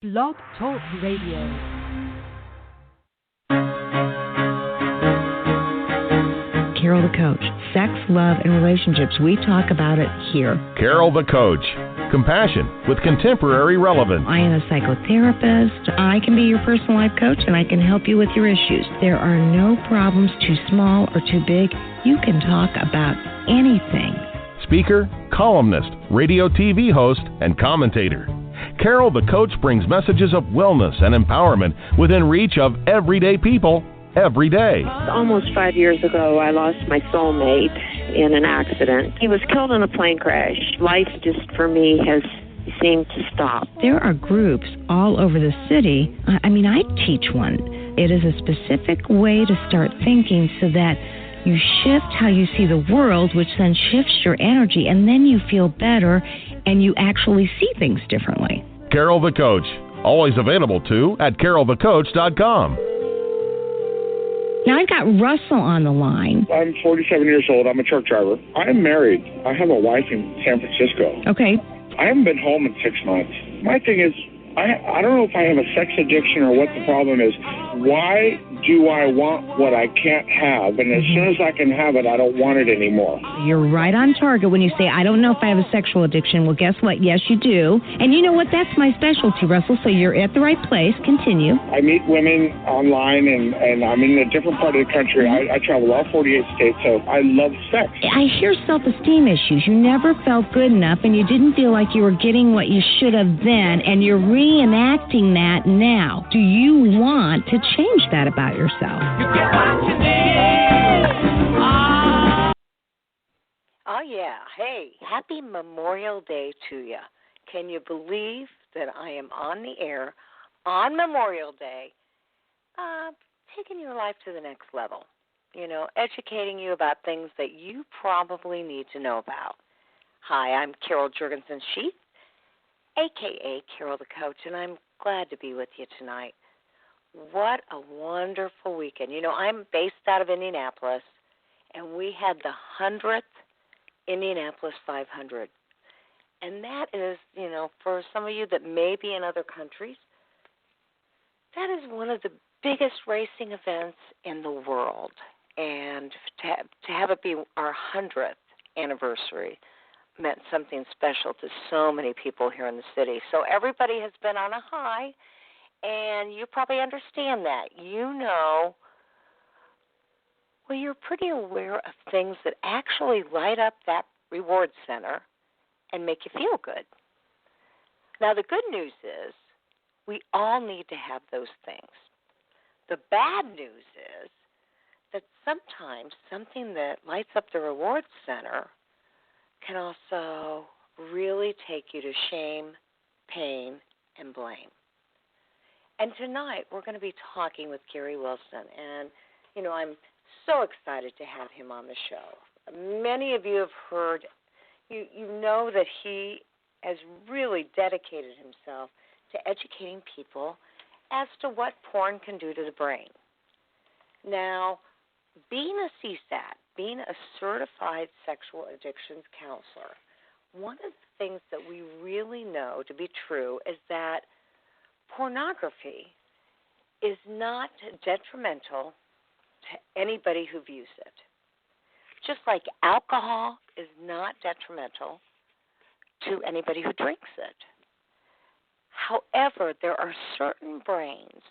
Blog Talk Radio. Carol the Coach. Sex, love, and relationships. We talk about it here. Carol the Coach. Compassion with contemporary relevance. I am a psychotherapist. I can be your personal life coach, and I can help you with your issues. There are no problems too small or too big. You can talk about anything. Speaker, columnist, radio TV host, and commentator. Carol the Coach brings messages of wellness and empowerment within reach of everyday people every day. Almost 5 years ago, I lost my soulmate in an accident. He was killed in a plane crash. Life just, for me, has seemed to stop. There are groups all over the city. I teach one. It is a specific way to start thinking so that you shift how you see the world, which then shifts your energy, and then you feel better and you actually see things differently. Carol the Coach. Always available too at carolthecoach.com. Now I've got Russell on the line. I'm 47 years old. I'm a truck driver. I'm married. I have a wife in San Francisco. Okay. I haven't been home in 6 months. My thing is, I don't know if I have a sex addiction or what the problem is. Why do I want what I can't have? And as soon as I can have it, I don't want it anymore. You're right on target when you say, I don't know if I have a sexual addiction. Well, guess what? Yes, you do. And you know what? That's my specialty, Russell. So you're at the right place. Continue. I meet women online, and I'm in a different part of the country. I travel all 48 states, so I love sex. I hear self-esteem issues. You never felt good enough, and you didn't feel like you were getting what you should have then, and you're reenacting that now. Do you want to change that about yourself? You get what you need. Oh, yeah. Hey, happy Memorial Day to you. Can you believe that I am on the air on Memorial Day, taking your life to the next level, educating you about things that you probably need to know about. Hi, I'm Carol Jurgensen-Sheath, a.k.a. Carol the Coach, and I'm glad to be with you tonight. What a wonderful weekend. I'm based out of Indianapolis, and we had the 100th Indianapolis 500. And that is, for some of you that may be in other countries, that is one of the biggest racing events in the world. And to have it be our 100th anniversary meant something special to so many people here in the city. So everybody has been on a high. And you probably understand that. You're pretty aware of things that actually light up that reward center and make you feel good. Now, the good news is we all need to have those things. The bad news is that sometimes something that lights up the reward center can also really take you to shame, pain, and blame. And tonight we're going to be talking with Gary Wilson, and, I'm so excited to have him on the show. Many of you have heard, you know that he has really dedicated himself to educating people as to what porn can do to the brain. Now, being a CSAT, being a certified sexual addictions counselor, one of the things that we really know to be true is that pornography is not detrimental to anybody who views it. Just like alcohol is not detrimental to anybody who drinks it. However, there are certain brains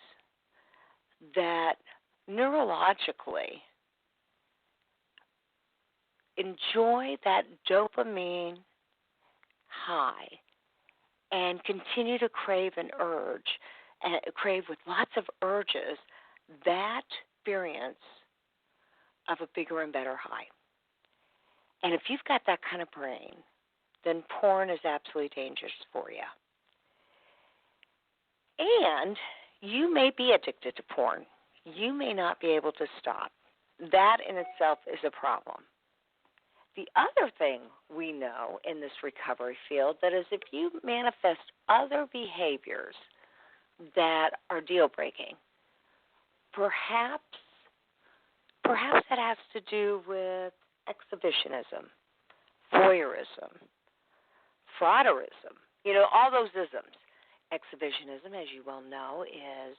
that neurologically enjoy that dopamine high and continue to crave an urge, crave with lots of urges, that experience of a bigger and better high. And if you've got that kind of brain, then porn is absolutely dangerous for you. And you may be addicted to porn. You may not be able to stop. That in itself is a problem. The other thing we know in this recovery field that is if you manifest other behaviors that are deal-breaking, perhaps that has to do with exhibitionism, voyeurism, frauderism, all those isms. Exhibitionism, as you well know, is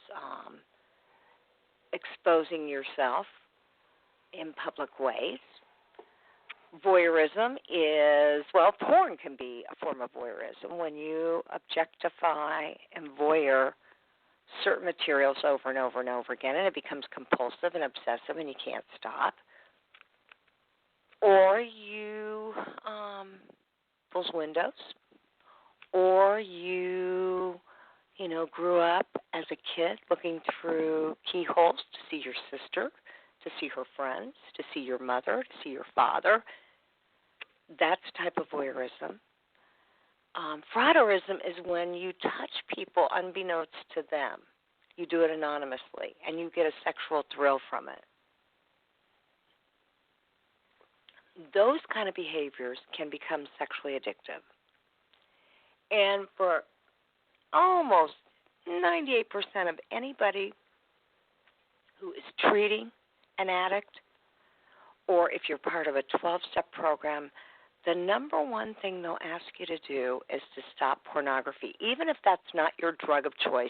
exposing yourself in public ways. Voyeurism is, well, porn can be a form of voyeurism when you objectify and voyeur certain materials over and over and over again, and it becomes compulsive and obsessive and you can't stop. Or you pulls windows, or you grew up as a kid looking through keyholes to see your sister, to see her friends, to see your mother, to see your father. That's a type of voyeurism. Frotteurism is when you touch people unbeknownst to them. You do it anonymously, and you get a sexual thrill from it. Those kind of behaviors can become sexually addictive. And for almost 98% of anybody who is treating an addict, or if you're part of a 12-step program, the number one thing they'll ask you to do is to stop pornography, even if that's not your drug of choice,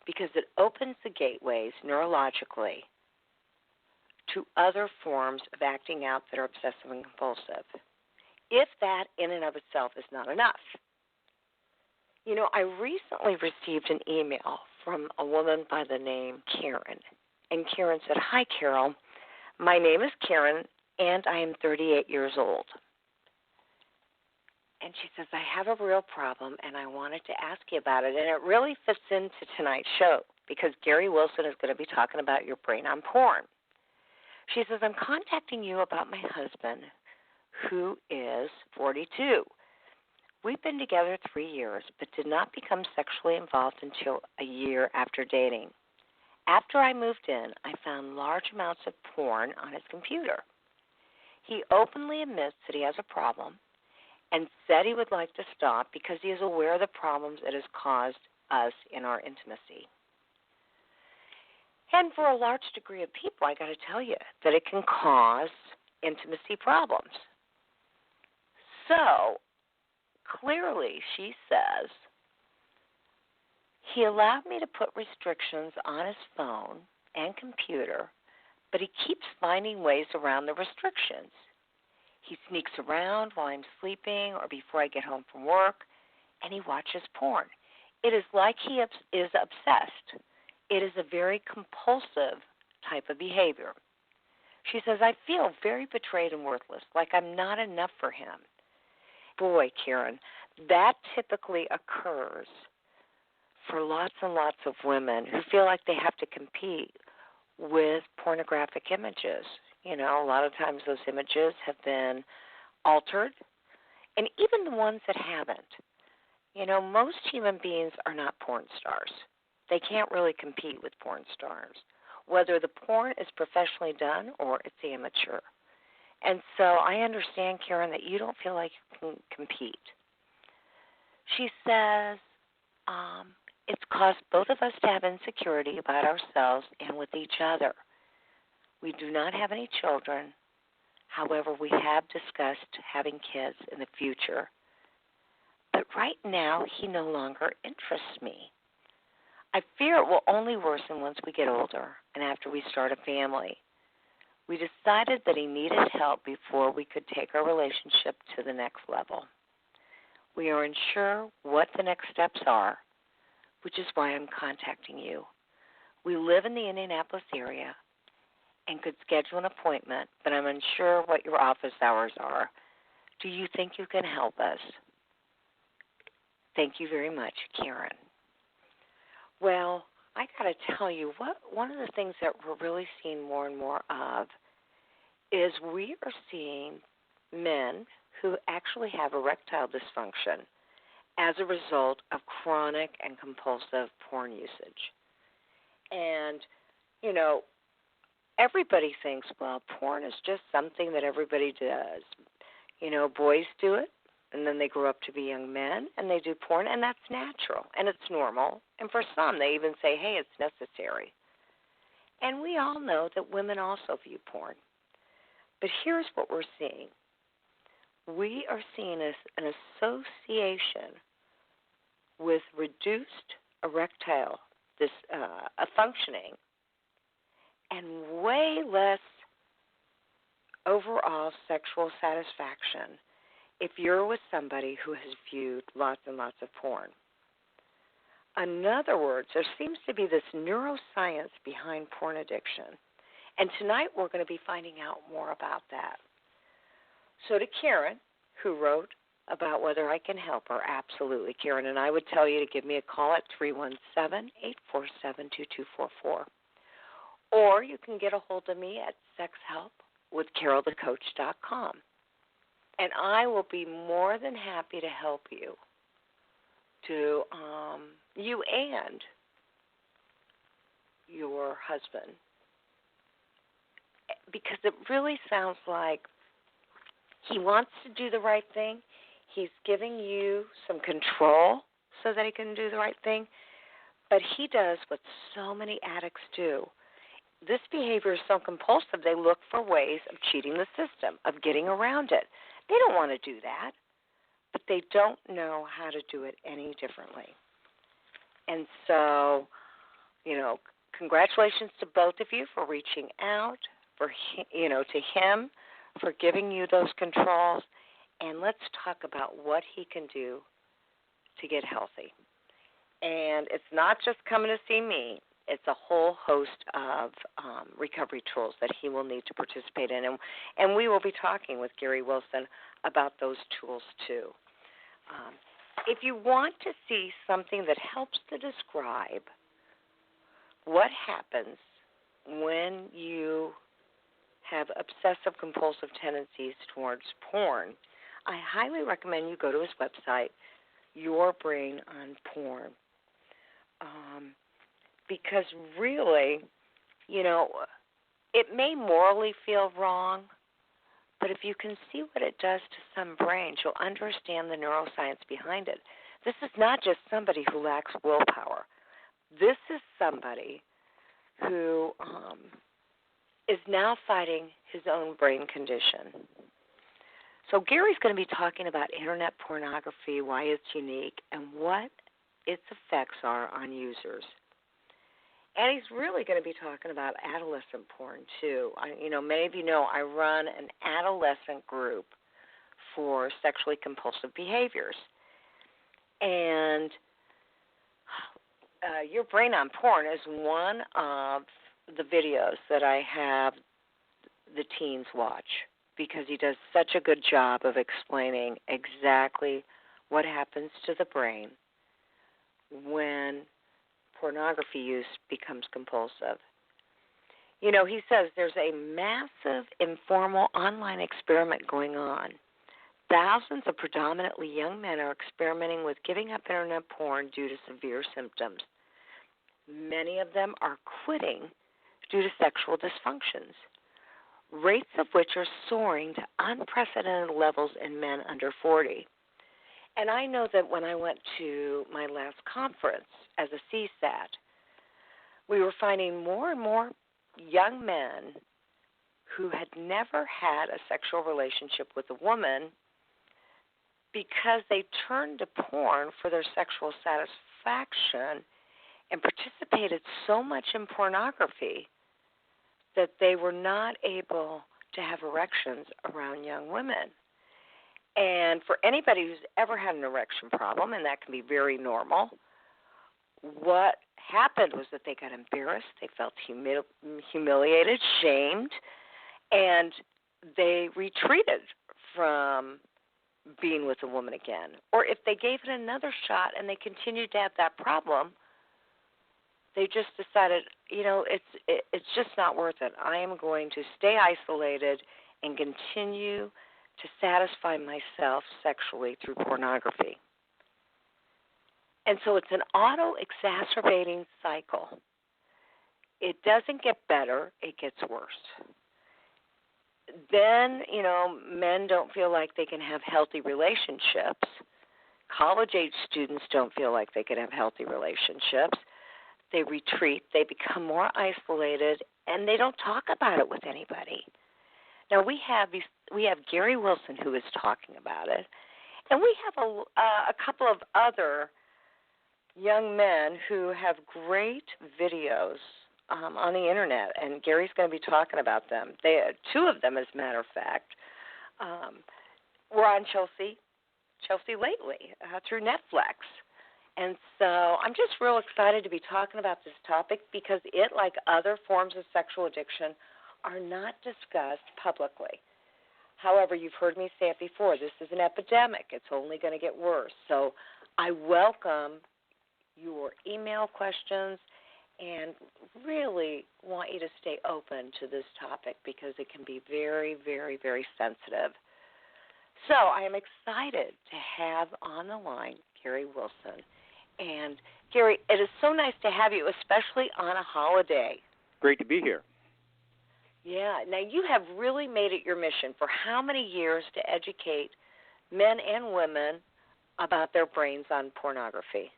because it opens the gateways neurologically to other forms of acting out that are obsessive and compulsive, if that in and of itself is not enough. I recently received an email from a woman by the name Karen, and Karen said, "Hi, Carol. My name is Karen, and I am 38 years old." And she says, "I have a real problem, and I wanted to ask you about it." And it really fits into tonight's show because Gary Wilson is going to be talking about your brain on porn. She says, "I'm contacting you about my husband, who is 42. We've been together 3 years, but did not become sexually involved until a year after dating. After I moved in, I found large amounts of porn on his computer. He openly admits that he has a problem and said he would like to stop because he is aware of the problems it has caused us in our intimacy. And for a large degree of people, I got to tell you that it can cause intimacy problems. So, clearly, she says, he allowed me to put restrictions on his phone and computer, but he keeps finding ways around the restrictions. He sneaks around while I'm sleeping or before I get home from work, and he watches porn. It is like he is obsessed. It is a very compulsive type of behavior." She says, "I feel very betrayed and worthless, like I'm not enough for him." Boy, Karen, that typically occurs for lots and lots of women who feel like they have to compete with pornographic images. A lot of times those images have been altered, and even the ones that haven't. Most human beings are not porn stars. They can't really compete with porn stars, whether the porn is professionally done or it's amateur. And so I understand, Karen, that you don't feel like you can compete. She says, it's caused both of us to have insecurity about ourselves and with each other. We do not have any children. However, we have discussed having kids in the future. But right now, he no longer interests me. I fear it will only worsen once we get older and after we start a family. We decided that he needed help before we could take our relationship to the next level. We are unsure what the next steps are, which is why I'm contacting you. We live in the Indianapolis area and could schedule an appointment, but I'm unsure what your office hours are. Do you think you can help us? Thank you very much, Karen." Well, I got to tell you, one of the things that we're really seeing more and more of is we are seeing men who actually have erectile dysfunction as a result of chronic and compulsive porn usage. And, everybody thinks, well, porn is just something that everybody does. Boys do it, and then they grow up to be young men, and they do porn, and that's natural, and it's normal. And for some, they even say, hey, it's necessary. And we all know that women also view porn. But here's what we're seeing. We are seeing an association with reduced erectile functioning and way less overall sexual satisfaction if you're with somebody who has viewed lots and lots of porn. In other words, there seems to be this neuroscience behind porn addiction. And tonight we're going to be finding out more about that. So to Karen, who wrote about whether I can help her, absolutely, Karen. And I would tell you to give me a call at 317-847-2244. Or you can get a hold of me at sexhelpwithcarolthecoach.com. And I will be more than happy to help you, you and your husband. Because it really sounds like he wants to do the right thing. He's giving you some control so that he can do the right thing. But he does what so many addicts do. This behavior is so compulsive, they look for ways of cheating the system, of getting around it. They don't want to do that, but they don't know how to do it any differently. And so, congratulations to both of you for reaching out, to him, for giving you those controls, and let's talk about what he can do to get healthy. And it's not just coming to see me. It's a whole host of recovery tools that he will need to participate in. And we will be talking with Gary Wilson about those tools too. If you want to see something that helps to describe what happens when you have obsessive-compulsive tendencies towards porn, I highly recommend you go to his website, Your Brain on Porn. Because really, it may morally feel wrong, but if you can see what it does to some brains, you'll understand the neuroscience behind it. This is not just somebody who lacks willpower. This is somebody who is now fighting his own brain condition. So Gary's going to be talking about internet pornography, why it's unique, and what its effects are on users. And he's really going to be talking about adolescent porn, too. Many of you know I run an adolescent group for sexually compulsive behaviors. And Your Brain on Porn is one of the videos that I have the teens watch because he does such a good job of explaining exactly what happens to the brain when pornography use becomes compulsive. He says there's a massive informal online experiment going on. Thousands of predominantly young men are experimenting with giving up internet porn due to severe symptoms. Many of them are quitting due to sexual dysfunctions, rates of which are soaring to unprecedented levels in men under 40. And I know that when I went to my last conference as a CSAT, we were finding more and more young men who had never had a sexual relationship with a woman because they turned to porn for their sexual satisfaction and participated so much in pornography that they were not able to have erections around young women. And for anybody who's ever had an erection problem, and that can be very normal, what happened was that they got embarrassed, they felt humiliated, shamed, and they retreated from being with a woman again. Or if they gave it another shot and they continued to have that problem, they just decided, it's just not worth it. I am going to stay isolated and continue to satisfy myself sexually through pornography. And so it's an auto-exacerbating cycle. It doesn't get better, it gets worse. Then, men don't feel like they can have healthy relationships. College-age students don't feel like they can have healthy relationships. They retreat, they become more isolated, and they don't talk about it with anybody. Now, we have Gary Wilson who is talking about it, and we have a couple of other young men who have great videos on the internet, and Gary's going to be talking about them. Two of them, as a matter of fact, were on Chelsea lately through Netflix. And so I'm just real excited to be talking about this topic because it, like other forms of sexual addiction, are not discussed publicly. However, you've heard me say it before, this is an epidemic. It's only going to get worse. So I welcome your email questions and really want you to stay open to this topic because it can be very, very, very sensitive. So I am excited to have on the line Gary Wilson. And, Gary, it is so nice to have you, especially on a holiday. Great to be here. Yeah. Now, you have really made it your mission for how many years to educate men and women about their brains on pornography?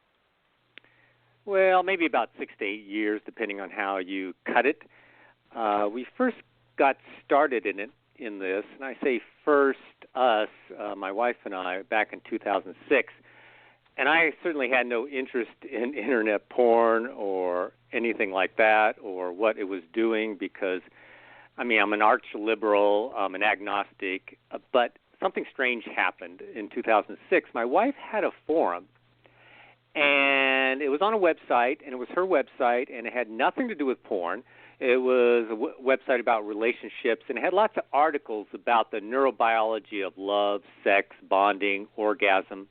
Well, maybe about 6 to 8 years, depending on how you cut it. We first got started in this, and I say first us, my wife and I, back in 2006. And I certainly had no interest in internet porn or anything like that or what it was doing because, I'm an arch liberal, I'm an agnostic, but something strange happened in 2006. My wife had a forum, and it was on a website, and it was her website, and it had nothing to do with porn. It was a website about relationships, and it had lots of articles about the neurobiology of love, sex, bonding, orgasm.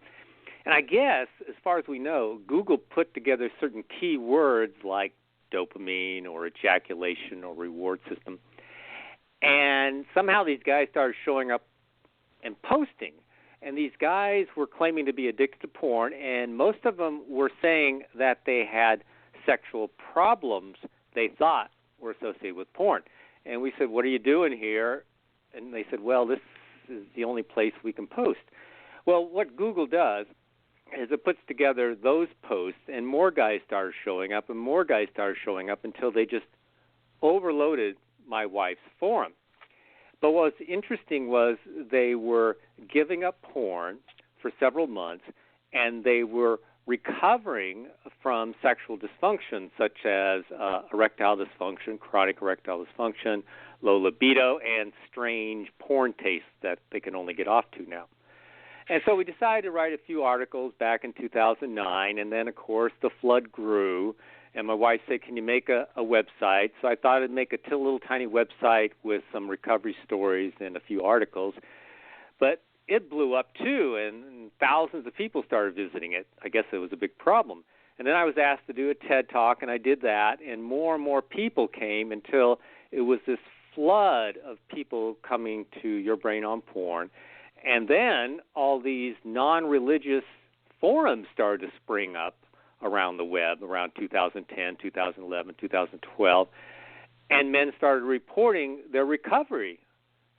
And I guess, as far as we know, Google put together certain key words like dopamine or ejaculation or reward system. And somehow these guys started showing up and posting. And these guys were claiming to be addicted to porn, and most of them were saying that they had sexual problems they thought were associated with porn. And we said, what are you doing here? And they said, well, this is the only place we can post. Well, what Google does is it puts together those posts, and more guys started showing up, and more guys started showing up until they just overloaded my wife's forum. But what was interesting was they were giving up porn for several months, and they were recovering from sexual dysfunction such as erectile dysfunction, chronic erectile dysfunction, low libido, and strange porn tastes that they can only get off to now. And so we decided to write a few articles back in 2009, and then, of course, the flood grew, and my wife said, can you make a website? So I thought I'd make a little tiny website with some recovery stories and a few articles. But it blew up, too, and thousands of people started visiting it. I guess it was a big problem. And then I was asked to do a TED Talk, and I did that, and more people came until it was this flood of people coming to Your Brain on Porn. And then all these non-religious forums started to spring up around the web around 2010, 2011, 2012, and men started reporting their recovery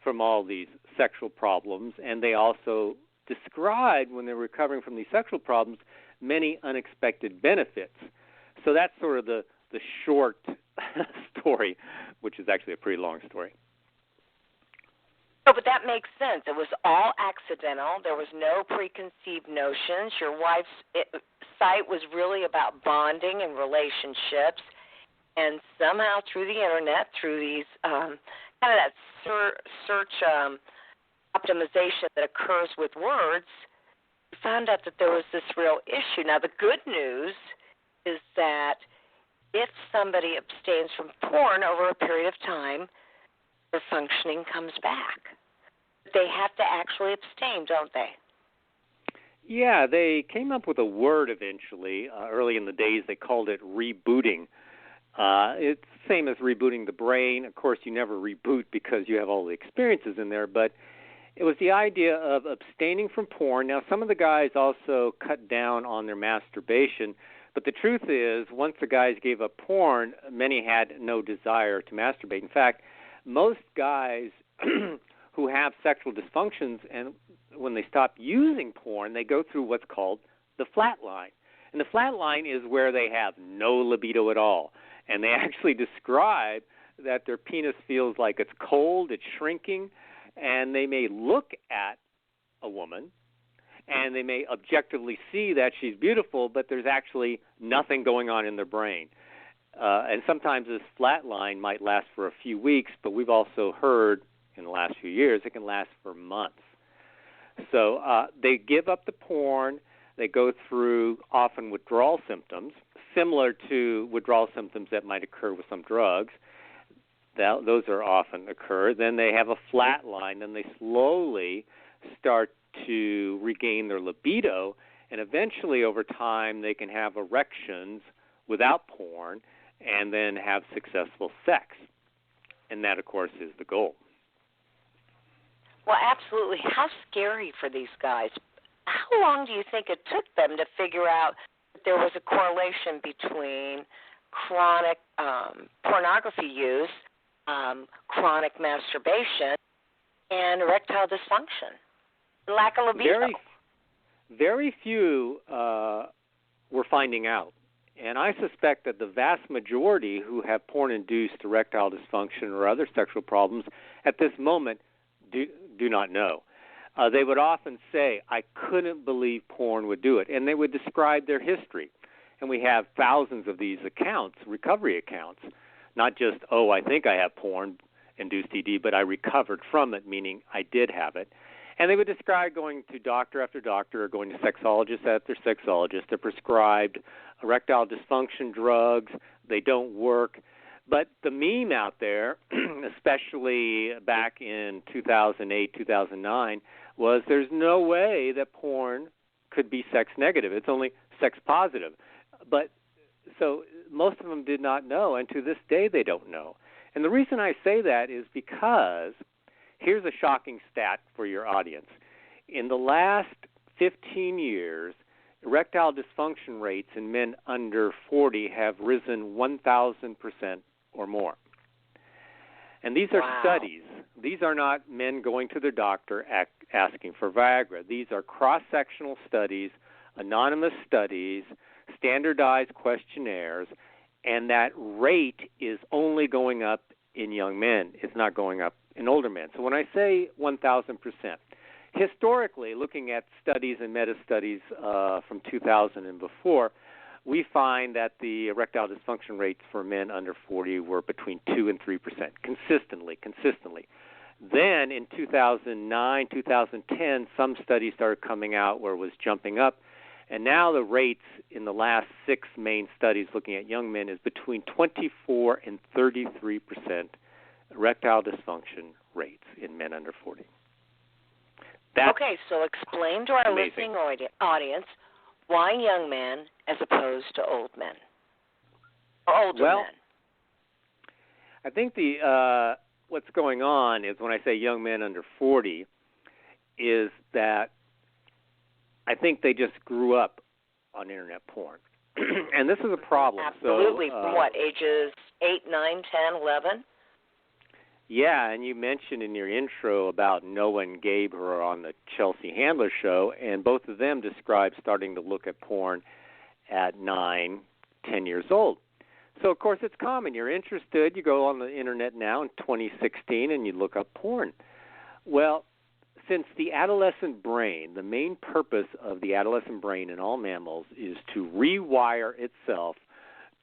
from all these sexual problems, and they also described, when they're recovering from these sexual problems, many unexpected benefits. So that's sort of the short story, which is actually a pretty long story. Oh, but that makes sense. It was all accidental. There was no preconceived notions. Your wife's site was really about bonding and relationships, and somehow through the internet, through these kind of that search optimization that occurs with words, we found out that there was this real issue. Now, the good news is that if somebody abstains from porn over a period of time, their functioning comes back. They have to actually abstain, don't they? Yeah, they came up with a word eventually. Early in the days, they called it rebooting. It's the same as rebooting the brain. Of course, you never reboot because you have all the experiences in there, but it was the idea of abstaining from porn. Now, some of the guys also cut down on their masturbation, but the truth is, once the guys gave up porn, many had no desire to masturbate. In fact, most guys who have sexual dysfunctions, and when they stop using porn, they go through what's called the flat line. And the flat line is where they have no libido at all. And they actually describe that their penis feels like it's cold, it's shrinking, and they may look at a woman and they may objectively see that she's beautiful, but there's actually nothing going on in their brain. And sometimes this flat line might last for a few weeks, but we've also heard in the last few years it can last for months. So they give up the porn. They go through often withdrawal symptoms, similar to withdrawal symptoms that might occur with some drugs. Those are often occur. Then they have a flat line, and they slowly start to regain their libido, and eventually over time they can have erections without porn and then have successful sex. And that, of course, is the goal. Well, absolutely. How scary for these guys. How long do you think it took them to figure out that there was a correlation between chronic pornography use, chronic masturbation, and erectile dysfunction, lack of libido? Very few were finding out. And I suspect that the vast majority who have porn-induced erectile dysfunction or other sexual problems at this moment do not know. They would often say, I couldn't believe porn would do it. And they would describe their history. And we have thousands of these accounts, recovery accounts, not just, I think I have porn-induced ED, but I recovered from it, meaning I did have it. And they would describe going to doctor after doctor or going to sexologist after sexologist. They're prescribed erectile dysfunction drugs. They don't work. But the meme out there, especially back in 2008, 2009, was there's no way that porn could be sex negative. It's only sex positive. But so most of them did not know, and to this day they don't know. And the reason I say that is because here's a shocking stat for your audience. In the last 15 years, erectile dysfunction rates in men under 40 have risen 1,000% or more. And these are studies. These are not men going to their doctor asking for Viagra. These are cross-sectional studies, anonymous studies, standardized questionnaires, and that rate is only going up in young men. It's not going up in older men. So when I say 1,000%, historically, looking at studies and meta-studies from 2000 and before, we find that the erectile dysfunction rates for men under 40 were between 2 and 3%, consistently. Then in 2009, 2010, some studies started coming out where it was jumping up, and now the rates in the last 6 main studies looking at young men is between 24 and 33% erectile dysfunction rates in men under 40. Okay, so explain to our listening audience why young men as opposed to old men or older men. I think the what's going on is when I say young men under 40 is that I think they just grew up on internet porn. And this is a problem. Absolutely. So, from what, ages 8, 9, 10, 11? Yeah, and you mentioned in your intro about Noah and Gabe, who are on the Chelsea Handler show, and both of them described starting to look at porn at 9, 10 years old. So, of course, it's common. You're interested. You go on the internet now in 2016 and you look up porn. Well, since the adolescent brain, the main purpose of the adolescent brain in all mammals is to rewire itself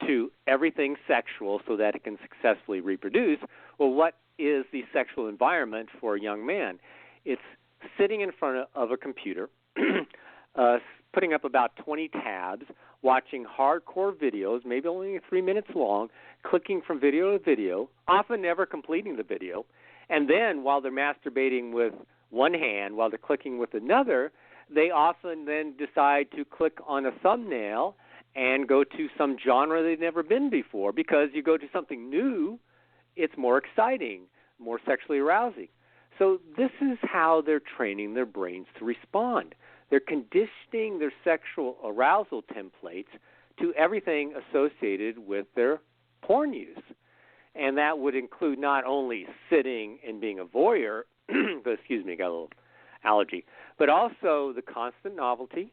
to everything sexual so that it can successfully reproduce, well, what is the sexual environment for a young man? It's sitting in front of a computer, putting up about 20 tabs, watching hardcore videos, maybe only 3 minutes long, clicking from video to video, often never completing the video, and then while they're masturbating with one hand, while they're clicking with another, they often then decide to click on a thumbnail and go to some genre they've never been before, because you go to something new, it's more exciting, more sexually arousing. So this is how they're training their brains to respond. They're conditioning their sexual arousal templates to everything associated with their porn use. And that would include not only sitting and being a voyeur, but excuse me, got a little allergy, but also the constant novelty,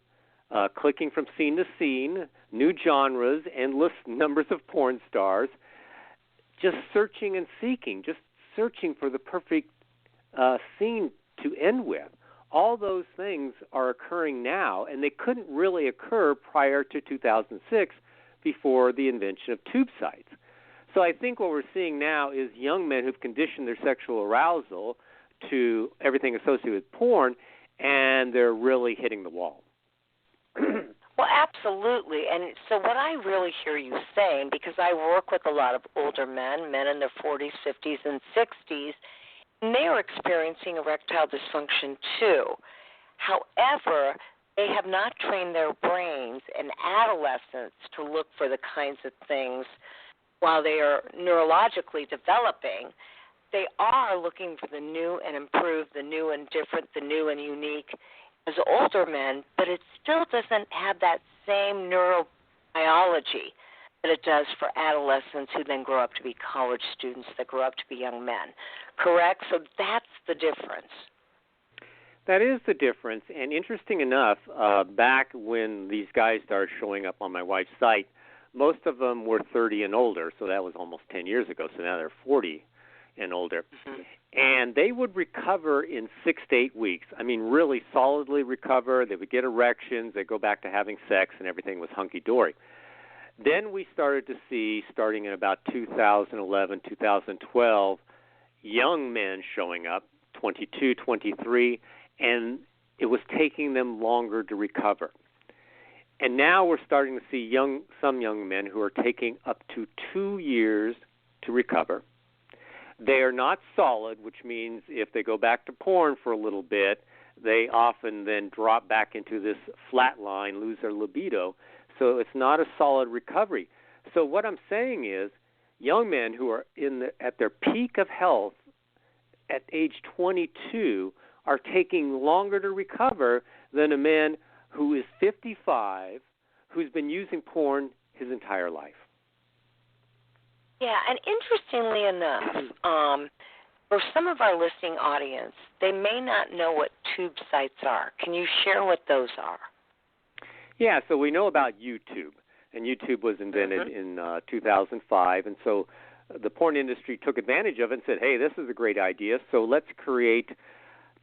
clicking from scene to scene, new genres, endless numbers of porn stars, just searching and seeking, just searching for the perfect scene to end with. all those things are occurring now, and they couldn't really occur prior to 2006 before the invention of tube sites. So I think what we're seeing now is young men who've conditioned their sexual arousal to everything associated with porn, and they're really hitting the wall. Well, absolutely. And so what I really hear you saying, because I work with a lot of older men in their 40s, 50s, and 60s, and they are experiencing erectile dysfunction too. However, they have not trained their brains in adolescence to look for the kinds of things while they are neurologically developing. They are looking for the new and improved, the new and different, the new and unique as older men, but it still doesn't have that same neurobiology that it does for adolescents who then grow up to be college students, that grow up to be young men. Correct? So that's the difference. That is the difference. And interesting enough, back when these guys started showing up on my wife's site, most of them were 30 and older, so that was almost 10 years ago. So now they're 40 and older. Mm-hmm. And they would recover in 6 to 8 weeks. I mean, really solidly recover. They would get erections. They'd go back to having sex, and everything was hunky-dory. Then we started to see, starting in about 2011, 2012, young men showing up, 22, 23, and it was taking them longer to recover. And now we're starting to see some young men who are taking up to 2 years to recover. They are not solid, which means if they go back to porn for a little bit, they often then drop back into this flat line, lose their libido. So it's not a solid recovery. So what I'm saying is young men who are at their peak of health at age 22 are taking longer to recover than a man who is 55 who's been using porn his entire life. Yeah, and interestingly enough, for some of our listening audience, they may not know what tube sites are. Can you share what those are? Yeah, so we know about YouTube, and YouTube was invented in 2005, and so the porn industry took advantage of it and said, hey, this is a great idea, so let's create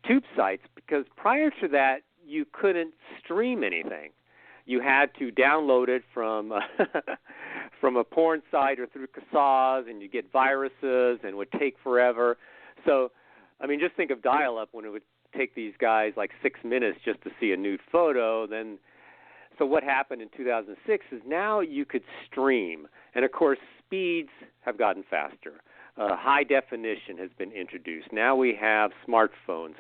tube sites, because prior to that, you couldn't stream anything. You had to download it from from a porn site or through Kazaa, and you get viruses, and it would take forever. So, I mean, just think of dial-up when it would take these guys like 6 minutes just to see a nude photo. So what happened in 2006 is now you could stream. And, of course, speeds have gotten faster. High definition has been introduced. Now we have smartphones.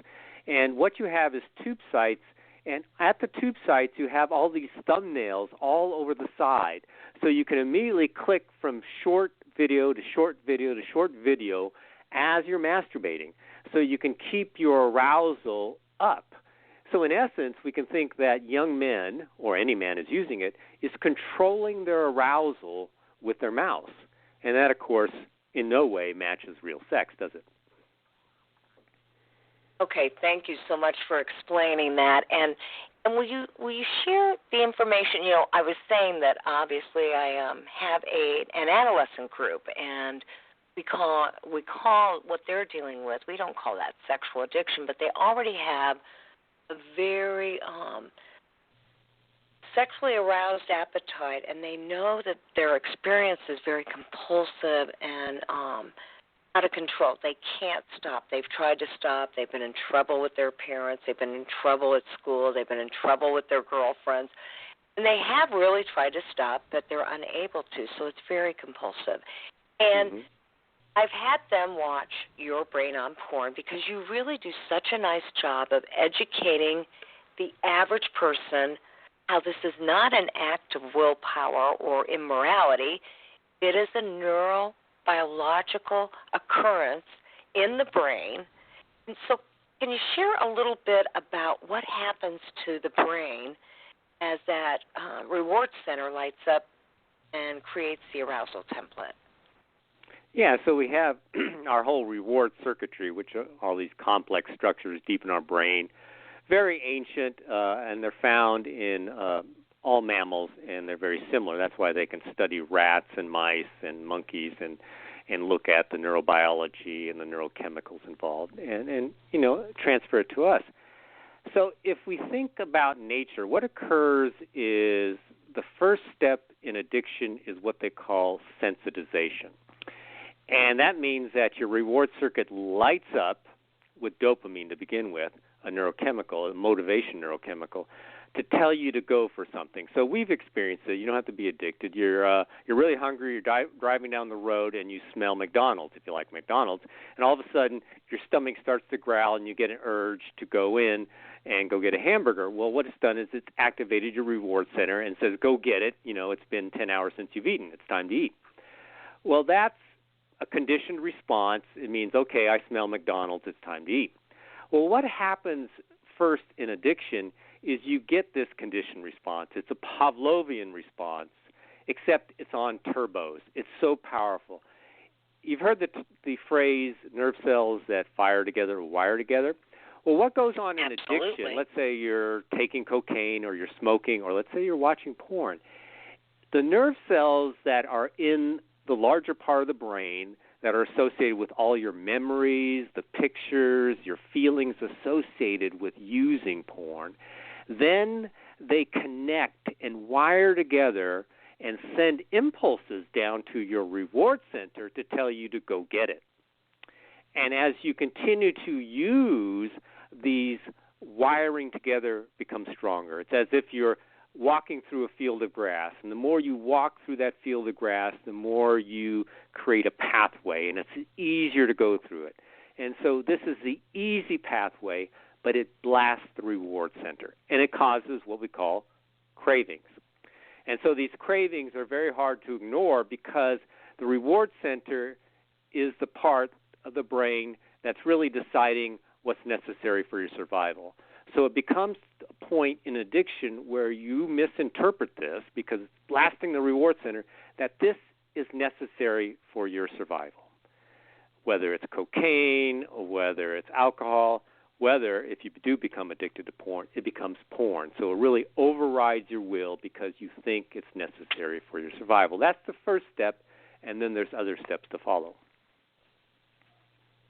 And what you have is tube sites. And at the tube sites, you have all these thumbnails all over the side. So you can immediately click from short video to short video to short video as you're masturbating. So you can keep your arousal up. So in essence, we can think that young men, or any man is using it, is controlling their arousal with their mouse. And that, of course, in no way matches real sex, does it? Okay, thank you so much for explaining that. And will you share the information? You know, I was saying that obviously I have an adolescent group, and we call what they're dealing with. We don't call that sexual addiction, but they already have a very sexually aroused appetite, and they know that their experience is very compulsive and out of control. They can't stop. They've tried to stop. They've been in trouble with their parents. They've been in trouble at school. They've been in trouble with their girlfriends. And they have really tried to stop, but they're unable to. So it's very compulsive. And I've had them watch Your Brain on Porn because you really do such a nice job of educating the average person how this is not an act of willpower or immorality. It is a neurobiological occurrence in the brain. And so can you share a little bit about what happens to the brain as that reward center lights up and creates the arousal template? Yeah, so we have our whole reward circuitry, which are all these complex structures deep in our brain, very ancient, and they're found in all mammals, and they're very similar. That's why they can study rats and mice and monkeys and look at the neurobiology and the neurochemicals involved and transfer it to us. So if we think about nature, what occurs is the first step in addiction is what they call sensitization. And that means that your reward circuit lights up with dopamine to begin with, a neurochemical, a motivation neurochemical, to tell you to go for something. So we've experienced it. You don't have to be addicted. You're really hungry. You're driving down the road and you smell McDonald's, if you like McDonald's, and all of a sudden your stomach starts to growl and you get an urge to go in and go get a hamburger. Well, what it's done is it's activated your reward center and says, go get it. You know, it's been 10 hours since you've eaten. It's time to eat. Well, that's a conditioned response. It means, okay, I smell McDonald's. It's time to eat. Well, what happens first in addiction is you get this conditioned response. It's a Pavlovian response, except it's on turbos. It's so powerful. You've heard the phrase nerve cells that fire together wire together. Well, what goes on in addiction, let's say you're taking cocaine or you're smoking or let's say you're watching porn, the nerve cells that are in the larger part of the brain that are associated with all your memories, the pictures, your feelings associated with using porn, then they connect and wire together and send impulses down to your reward center to tell you to go get it. And as you continue to use, these wiring together becomes stronger. It's as if you're walking through a field of grass, and the more you walk through that field of grass, the more you create a pathway, and it's easier to go through it. And so this is the easy pathway, but it blasts the reward center, and it causes what we call cravings. And so these cravings are very hard to ignore because the reward center is the part of the brain that's really deciding what's necessary for your survival. So it becomes a point in addiction where you misinterpret this because it's blasting the reward center that this is necessary for your survival. Whether it's cocaine or whether it's alcohol, whether if you do become addicted to porn, it becomes porn. So it really overrides your will because you think it's necessary for your survival. That's the first step, and then there's other steps to follow.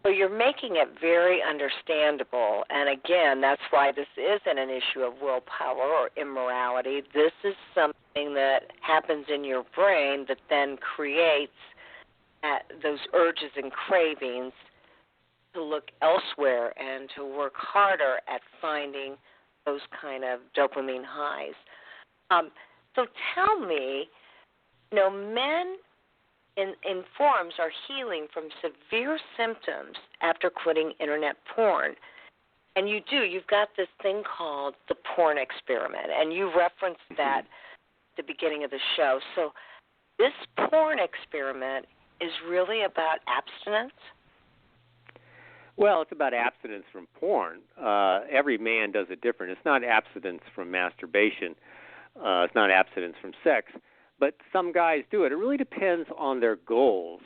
So you're making it very understandable, and again, that's why this isn't an issue of willpower or immorality. This is something that happens in your brain that then creates those urges and cravings to look elsewhere and to work harder at finding those kind of dopamine highs. So tell me, men in forums are healing from severe symptoms after quitting internet porn. And you've got this thing called the porn experiment, and you referenced that at the beginning of the show. So this porn experiment is really about abstinence? Well, it's about abstinence from porn. Every man does it different. It's not abstinence from masturbation. It's not abstinence from sex. But some guys do it. It really depends on their goals.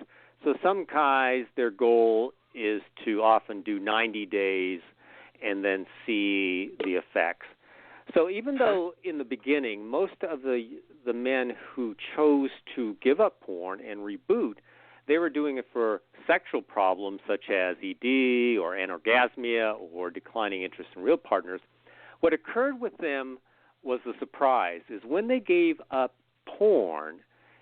So some guys, their goal is to often do 90 days and then see the effects. So even though in the beginning, most of the men who chose to give up porn and reboot, they were doing it for sexual problems such as ED or anorgasmia or declining interest in real partners. What occurred with them was the surprise, is when they gave up porn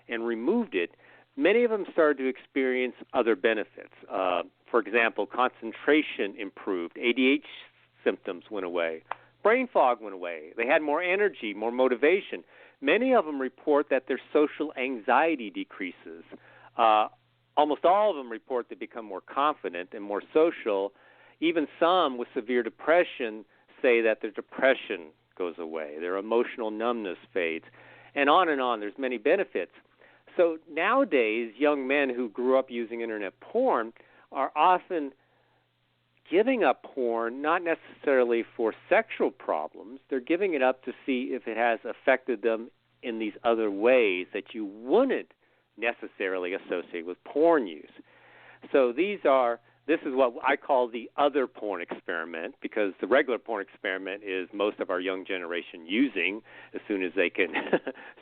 and removed it, many of them started to experience other benefits. For example, concentration improved, ADHD symptoms went away, brain fog went away, they had more energy, more motivation. Many of them report that their social anxiety decreases. Almost all of them report they become more confident and more social. Even some with severe depression say that their depression goes away, their emotional numbness fades. And on, there's many benefits. So nowadays, young men who grew up using internet porn are often giving up porn not necessarily for sexual problems. They're giving it up to see if it has affected them in these other ways that you wouldn't necessarily associate with porn use. So these are This is what I call the other porn experiment, because the regular porn experiment is most of our young generation using as soon as they can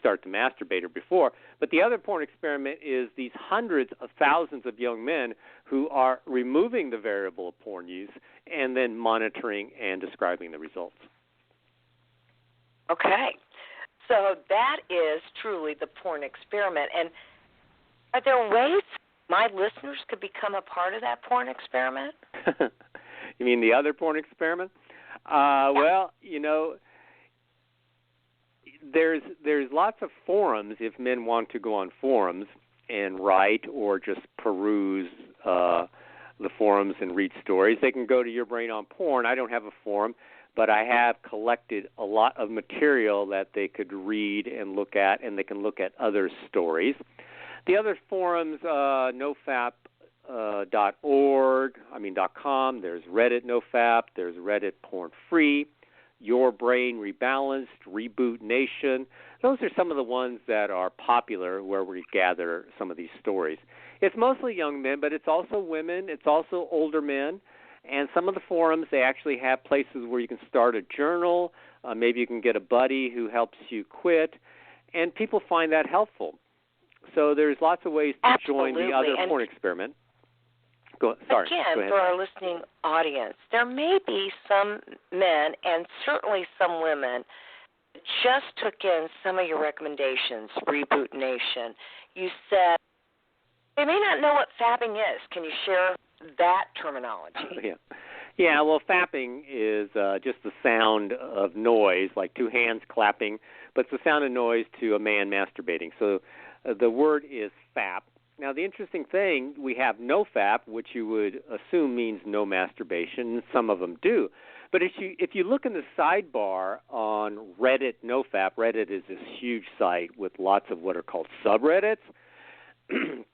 start to masturbate or before. But the other porn experiment is these hundreds of thousands of young men who are removing the variable of porn use and then monitoring and describing the results. Okay. So that is truly the porn experiment. And are there ways my listeners could become a part of that porn experiment? You mean the other porn experiment? Well, there's lots of forums if men want to go on forums and write or just peruse the forums and read stories. They can go to Your Brain on Porn. I don't have a forum, but I have collected a lot of material that they could read and look at, and they can look at other stories. The other forums, .com, there's Reddit NoFap, there's Reddit Porn Free, Your Brain Rebalanced, Reboot Nation. Those are some of the ones that are popular where we gather some of these stories. It's mostly young men, but it's also women, it's also older men. And some of the forums, they actually have places where you can start a journal. Maybe you can get a buddy who helps you quit. And people find that helpful. So there's lots of ways to join the other porn experiment. Go ahead. For our listening audience, there may be some men and certainly some women that just took in some of your recommendations, Reboot Nation. You said they may not know what fapping is. Can you share that terminology? Yeah, well, fapping is just the sound of noise, like two hands clapping, but it's the sound of noise to a man masturbating. So the word is fap. Now, the interesting thing, we have NoFap, which you would assume means no masturbation, and some of them do. But if you look in the sidebar on Reddit NoFap, Reddit is this huge site with lots of what are called subreddits,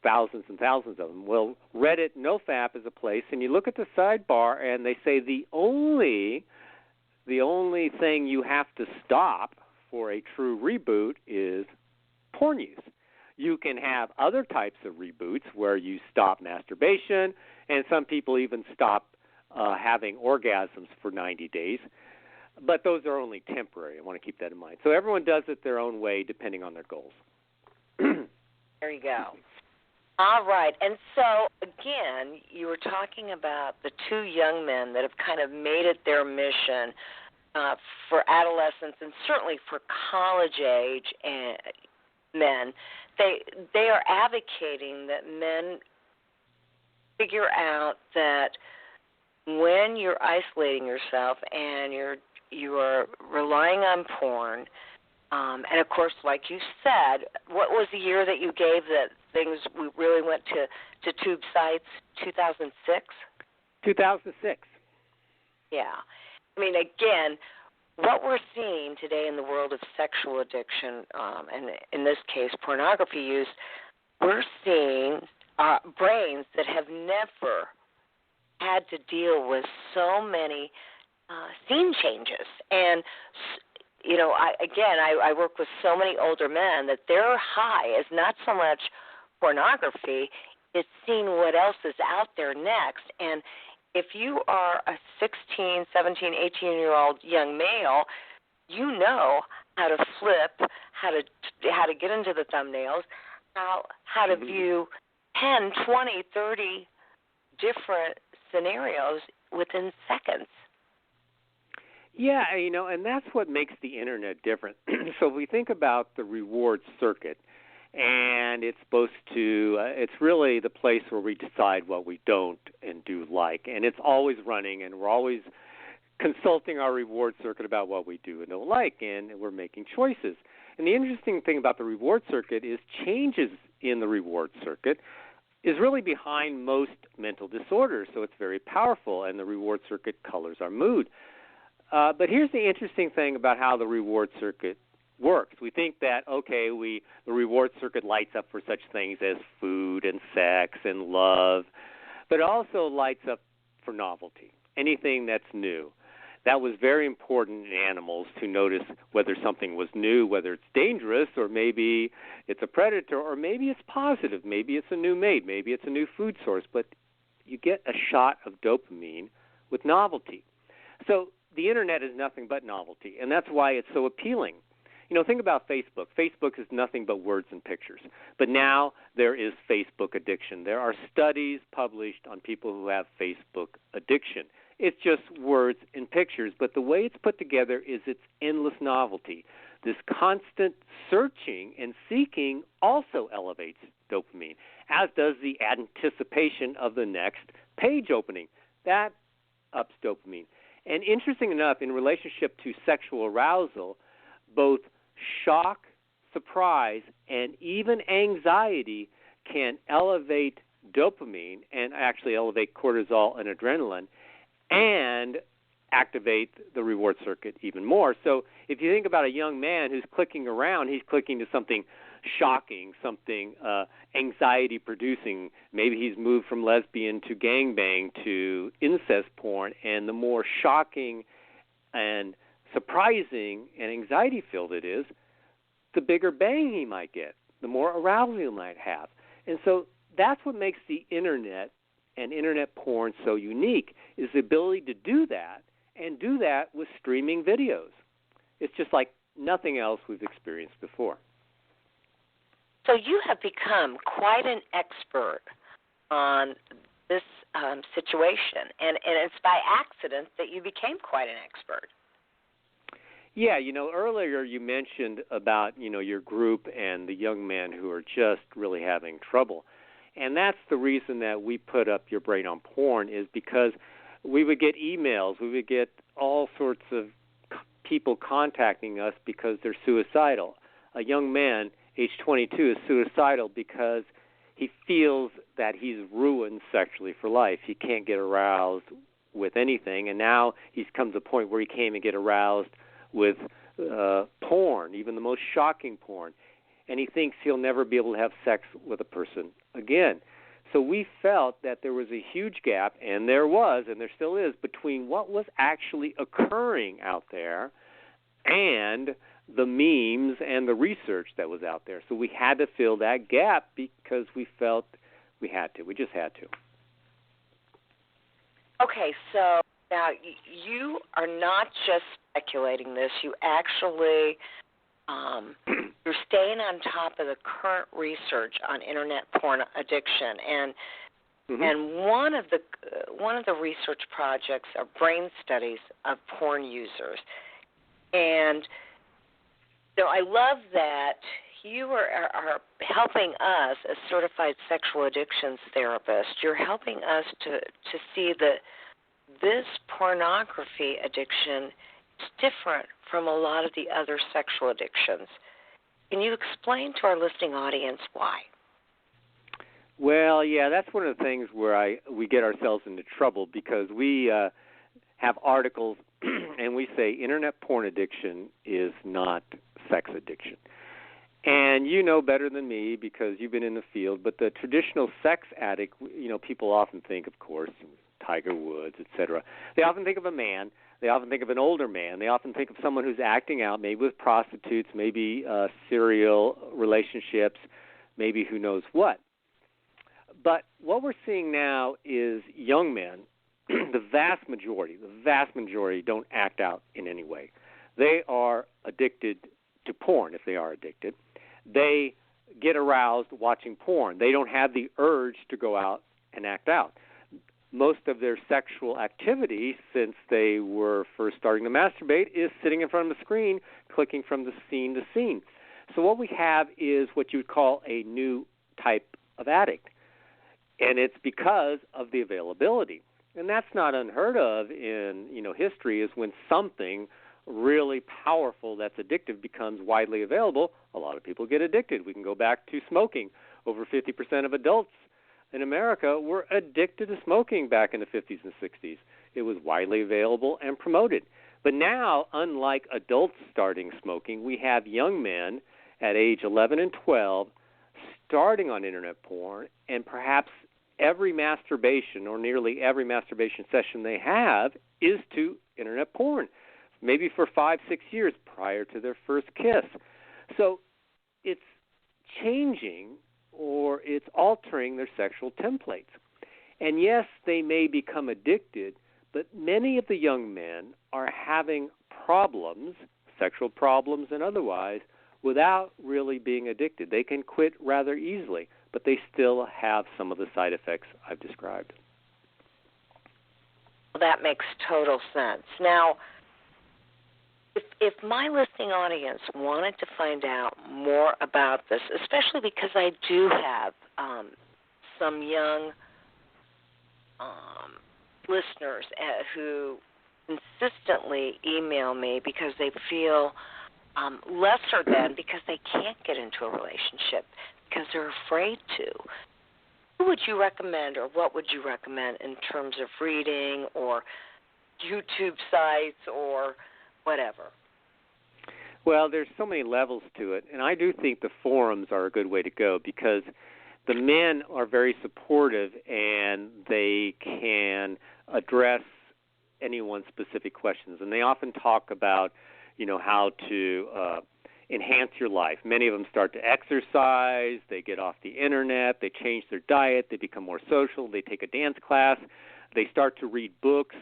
thousands and thousands of them. Well, Reddit NoFap is a place, and you look at the sidebar, and they say the only thing you have to stop for a true reboot is porn use. You can have other types of reboots where you stop masturbation, and some people even stop having orgasms for 90 days. But those are only temporary. I want to keep that in mind. So everyone does it their own way depending on their goals. There you go. All right. And so, again, you were talking about the two young men that have kind of made it their mission for adolescents and certainly for college-age men. They are advocating that men figure out that when you're isolating yourself and you are relying on porn, and of course, like you said, what was the year that you gave that things really went to tube sites? 2006? 2006. Yeah. I mean, again, what we're seeing today in the world of sexual addiction, and in this case pornography use, we're seeing brains that have never had to deal with so many scene changes. And, I work with so many older men that their high is not so much pornography, it's seeing what else is out there next. And if you are a 16, 17, 18-year-old young male, you know how to flip, how to get into the thumbnails, how to view 10, 20, 30 different scenarios within seconds. Yeah, and that's what makes the Internet different. So if we think about the reward circuit, and it's supposed to, it's really the place where we decide what we don't and do like. And it's always running, and we're always consulting our reward circuit about what we do and don't like, and we're making choices. And the interesting thing about the reward circuit is changes in the reward circuit is really behind most mental disorders, so it's very powerful, and the reward circuit colors our mood. But here's the interesting thing about how the reward circuit works. We think that, the reward circuit lights up for such things as food and sex and love, but it also lights up for novelty, anything that's new. That was very important in animals to notice whether something was new, whether it's dangerous, or maybe it's a predator, or maybe it's positive, maybe it's a new mate, maybe it's a new food source. But you get a shot of dopamine with novelty. So the Internet is nothing but novelty, and that's why it's so appealing. Think about Facebook. Facebook is nothing but words and pictures. But now there is Facebook addiction. There are studies published on people who have Facebook addiction. It's just words and pictures, but the way it's put together is its endless novelty. This constant searching and seeking also elevates dopamine, as does the anticipation of the next page opening. That ups dopamine. And interesting enough, in relationship to sexual arousal, both shock, surprise, and even anxiety can elevate dopamine and actually elevate cortisol and adrenaline and activate the reward circuit even more. So if you think about a young man who's clicking around, he's clicking to something shocking, something anxiety-producing. Maybe he's moved from lesbian to gangbang to incest porn, and the more shocking and surprising and anxiety-filled it is, the bigger bang he might get, the more arousal he might have. And so that's what makes the Internet and Internet porn so unique, is the ability to do that and do that with streaming videos. It's just like nothing else we've experienced before. So you have become quite an expert on this situation, and it's by accident that you became quite an expert. Yeah, earlier you mentioned about, your group and the young men who are just really having trouble. And that's the reason that we put up Your Brain on Porn, is because we would get emails, we would get all sorts of people contacting us because they're suicidal. A young man, age 22, is suicidal because he feels that he's ruined sexually for life. He can't get aroused with anything, and now he's come to a point where he can't even get aroused with porn, even the most shocking porn. And he thinks he'll never be able to have sex with a person again. So we felt that there was a huge gap, and there was, and there still is, between what was actually occurring out there and the memes and the research that was out there. So we had to fill that gap because we felt we had to. We just had to. Okay, so now you are not just speculating this. You actually you're staying on top of the current research on Internet porn addiction, and one of the research projects are brain studies of porn users. And I love that you are helping us as certified sexual addictions therapists. You're helping us to see that this pornography addiction is different from a lot of the other sexual addictions. Can you explain to our listening audience why? Well, yeah, that's one of the things where we get ourselves into trouble, because we have articles and we say Internet porn addiction is not sex addiction. And you know better than me because you've been in the field, but the traditional sex addict, people often think, of course, Tiger Woods, etc. They often think of a man. They often think of an older man. They often think of someone who's acting out, maybe with prostitutes, maybe serial relationships, maybe who knows what. But what we're seeing now is young men, the vast majority don't act out in any way. They are addicted to porn if they are addicted. They get aroused watching porn. They don't have the urge to go out and act out. Most of their sexual activity since they were first starting to masturbate is sitting in front of the screen, clicking from the scene to scene. So what we have is what you would call a new type of addict, and it's because of the availability. And that's not unheard of in history, is when something really powerful that's addictive becomes widely available, a lot of people get addicted. We can go back to smoking. Over 50% of adults in America were addicted to smoking back in the 50s and 60s. It was widely available and promoted. But now, unlike adults starting smoking, we have young men at age 11 and 12 starting on Internet porn, and perhaps every masturbation or nearly every masturbation session they have is to Internet porn, maybe for 5-6 years prior to their first kiss. So it's changing, or it's altering their sexual templates. And yes, they may become addicted, but many of the young men are having problems, sexual problems and otherwise, without really being addicted. They can quit rather easily, but they still have some of the side effects I've described. That makes total sense. Now, if my listening audience wanted to find out more about this, especially because I do have some young listeners who consistently email me because they feel lesser than because they can't get into a relationship because they're afraid to. Who would you recommend, or what would you recommend in terms of reading or YouTube sites or whatever? Well, there's so many levels to it, and I do think the forums are a good way to go because the men are very supportive and they can address anyone's specific questions. And they often talk about, how to enhance your life. Many of them start to exercise, they get off the internet, they change their diet, they become more social, they take a dance class, they start to read books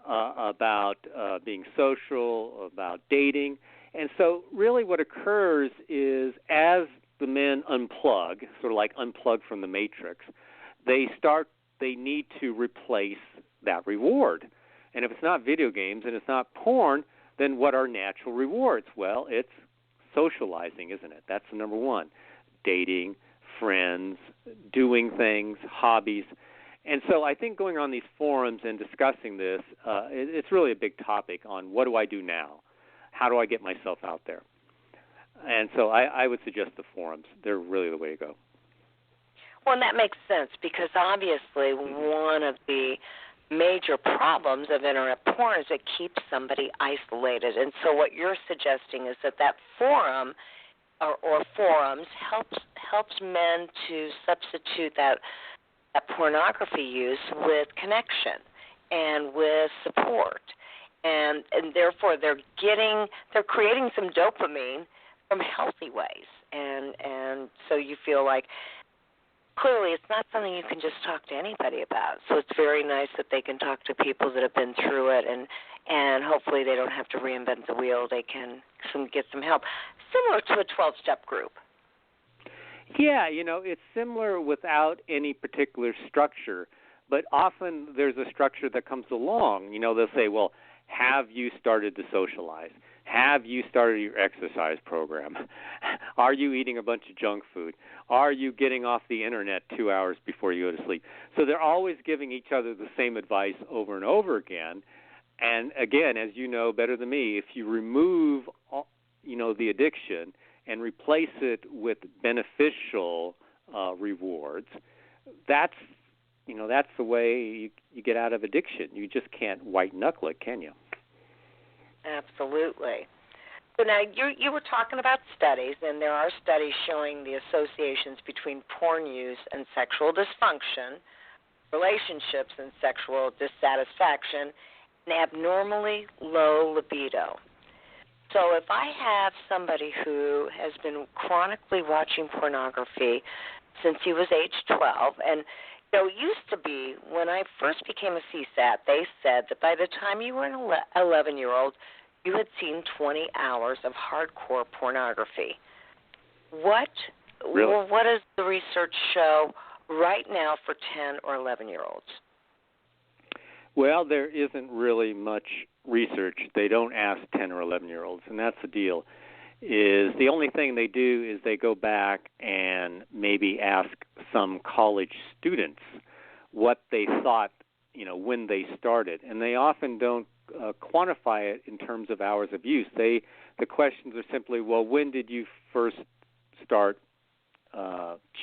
about being social, about dating. And so really what occurs is as the men unplug, sort of like unplug from the matrix, they need to replace that reward. And if it's not video games and it's not porn, then what are natural rewards? Well, it's socializing, isn't it? That's the number one. Dating, friends, doing things, hobbies. And so I think going on these forums and discussing this, it's really a big topic on what do I do now? How do I get myself out there? And so I would suggest the forums. They're really the way to go. Well, and that makes sense because obviously one of the major problems of internet porn is it keeps somebody isolated. And so what you're suggesting is that forum or forums helps men to substitute that pornography use with connection and with support. And therefore they're creating some dopamine from healthy ways. And so you feel like clearly it's not something you can just talk to anybody about. So it's very nice that they can talk to people that have been through it and hopefully they don't have to reinvent the wheel. They can get some help. Similar to a 12-step group. Yeah, it's similar without any particular structure, but often there's a structure that comes along. They'll say, well, have you started to socialize? Have you started your exercise program? Are you eating a bunch of junk food? Are you getting off the internet 2 hours before you go to sleep? So they're always giving each other the same advice over and over again. And again, as you know better than me, if you remove, the addiction and replace it with beneficial rewards, that's the way you get out of addiction. You just can't white knuckle it, can you? Absolutely. So now you were talking about studies, and there are studies showing the associations between porn use and sexual dysfunction, relationships and sexual dissatisfaction, and abnormally low libido. So if I have somebody who has been chronically watching pornography since he was age 12, and it used to be when I first became a CSAT, they said that by the time you were an 11-year-old, you had seen 20 hours of hardcore pornography. What does the research show right now for 10 or 11-year-olds? Well, there isn't really much research. They don't ask 10 or 11-year-olds, and that's the deal. Is the only thing they do is they go back and maybe ask some college students what they thought, when they started, and they often don't quantify it in terms of hours of use. The questions are simply, well, when did you first start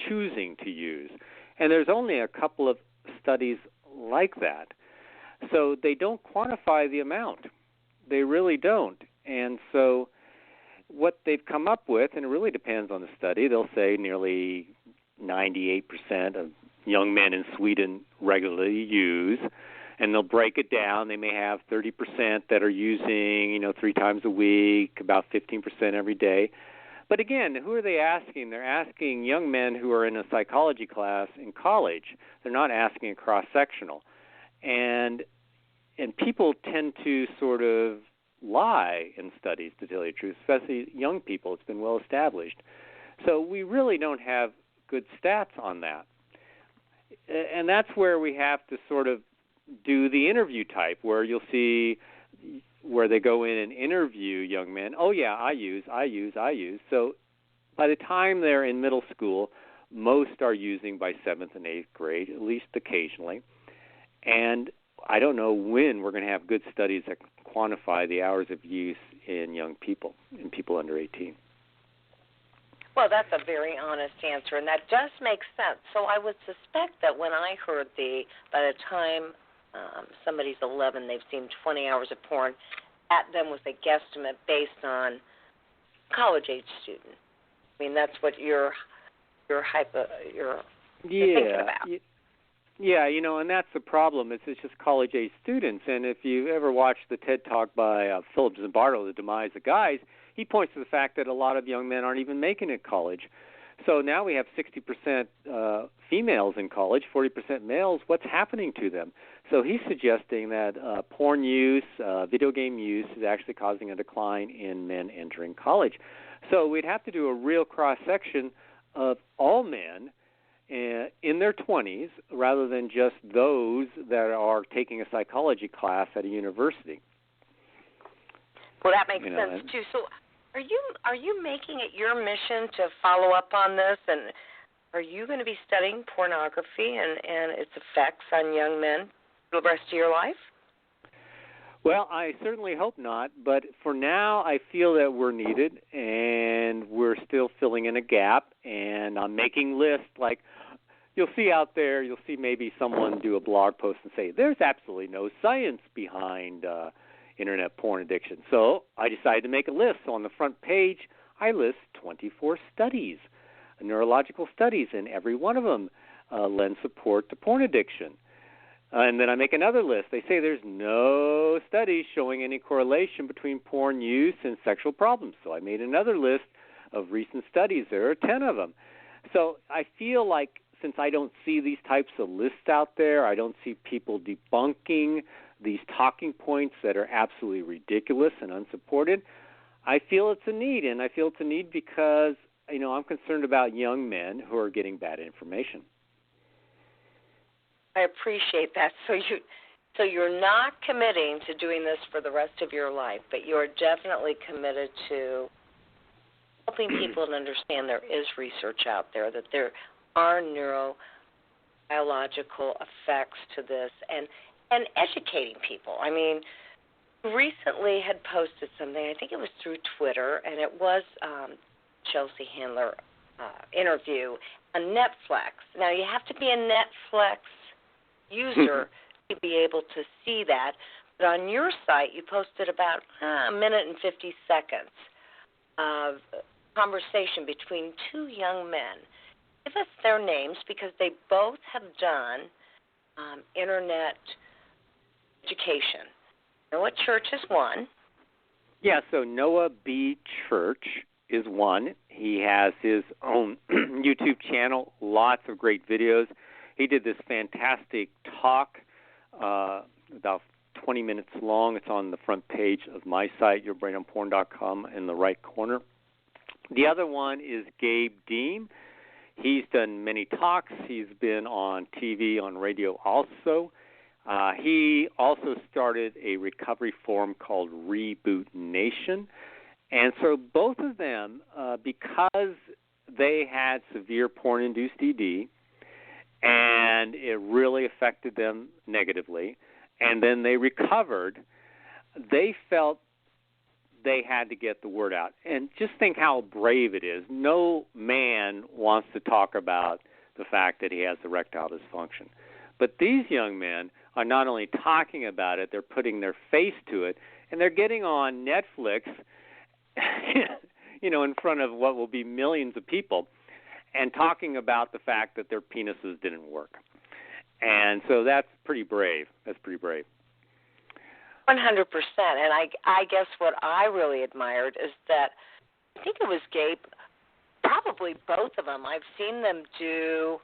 choosing to use? And there's only a couple of studies like that. So they don't quantify the amount. They really don't. And so what they've come up with, and it really depends on the study, they'll say nearly 98% of young men in Sweden regularly use, and they'll break it down. They may have 30% that are using, 3 times a week, about 15% every day. But again, who are they asking? They're asking young men who are in a psychology class in college. They're not asking a cross-sectional. And people tend to sort of lie in studies, to tell you the truth, especially young people. It's been well established. So we really don't have good stats on that. And that's where we have to sort of do the interview type, where you'll see where they go in and interview young men. Oh, yeah, I use. So by the time they're in middle school, most are using by 7th and 8th grade, at least occasionally. And I don't know when we're going to have good studies that quantify the hours of use in young people, in people under 18. Well, that's a very honest answer, and that does make sense. So I would suspect that when I heard by the time somebody's 11, they've seen 20 hours of porn, that then was a guesstimate based on college-age student. I mean, that's what you're thinking about. Yeah, and that's the problem. It's just college-age students. And if you ever watched the TED Talk by Philip Zimbardo, The Demise of Guys, he points to the fact that a lot of young men aren't even making it college. So now we have 60% females in college, 40% males. What's happening to them? So he's suggesting that porn use, video game use is actually causing a decline in men entering college. So we'd have to do a real cross-section of all men in their 20s rather than just those that are taking a psychology class at a university. Well, that makes sense, too. So are you making it your mission to follow up on this, and are you going to be studying pornography and its effects on young men for the rest of your life? Well, I certainly hope not, but for now I feel that we're needed, and we're still filling in a gap, and I'm making lists like you'll see out there, you'll see maybe someone do a blog post and say, there's absolutely no science behind internet porn addiction. So I decided to make a list. So on the front page, I list 24 studies, neurological studies, and every one of them lends support to porn addiction. And then I make another list. They say there's no studies showing any correlation between porn use and sexual problems. So I made another list of recent studies. There are 10 of them. So I feel like since I don't see these types of lists out there, I don't see people debunking these talking points that are absolutely ridiculous and unsupported, I feel it's a need. And I feel it's a need because, I'm concerned about young men who are getting bad information. I appreciate that. So you're not committing to doing this for the rest of your life, but you're definitely committed to helping people to understand there is research out there, that there are neurobiological effects to this, and educating people. I mean, recently had posted something, I think it was through Twitter, and it was Chelsea Handler interview on Netflix. Now, you have to be a Netflix user to be able to see that, but on your site, you posted about a minute and 50 seconds of conversation between two young men. Give us their names because they both have done internet education. Noah Church is one. Yeah, so Noah B. Church is one. He has his own YouTube channel, lots of great videos. He did this fantastic talk, about 20 minutes long. It's on the front page of my site, yourbrainonporn.com, in the right corner. The other one is Gabe Deem. He's done many talks. He's been on TV, on radio also. He also started a recovery forum called Reboot Nation. And so both of them, because they had severe porn-induced ED, and it really affected them negatively, and then they recovered, they felt they had to get the word out. And just think how brave it is. No man wants to talk about the fact that he has erectile dysfunction. But these young men are not only talking about it, they're putting their face to it, and they're getting on Netflix, in front of what will be millions of people, and talking about the fact that their penises didn't work. And so that's pretty brave. 100%. And I guess what I really admired is that I think it was Gabe probably both of them. I've seen them do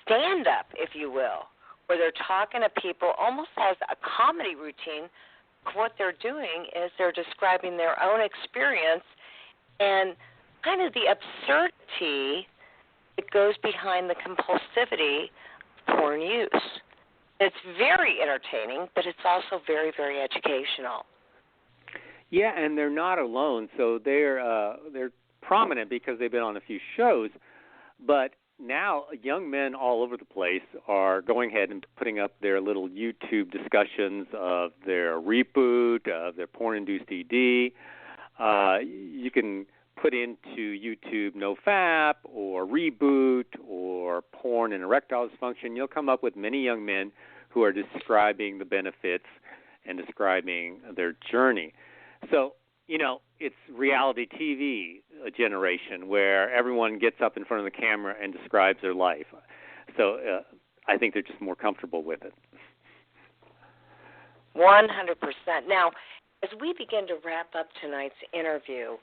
stand-up, if you will, where they're talking to people almost as a comedy routine. What they're doing is they're describing their own experience and kind of the absurdity that goes behind the compulsivity of porn use. It's very entertaining, but it's also very, very educational. Yeah, and they're not alone. So they're prominent because they've been on a few shows, but now young men all over the place are going ahead and putting up their little YouTube discussions of their reboot, of their porn-induced ED. You can put into YouTube NoFap or reboot or porn and erectile dysfunction. You'll come up with many young men who are describing the benefits and describing their journey. So, it's reality TV generation where everyone gets up in front of the camera and describes their life. So I think they're just more comfortable with it. 100%. Now, as we begin to wrap up tonight's interview,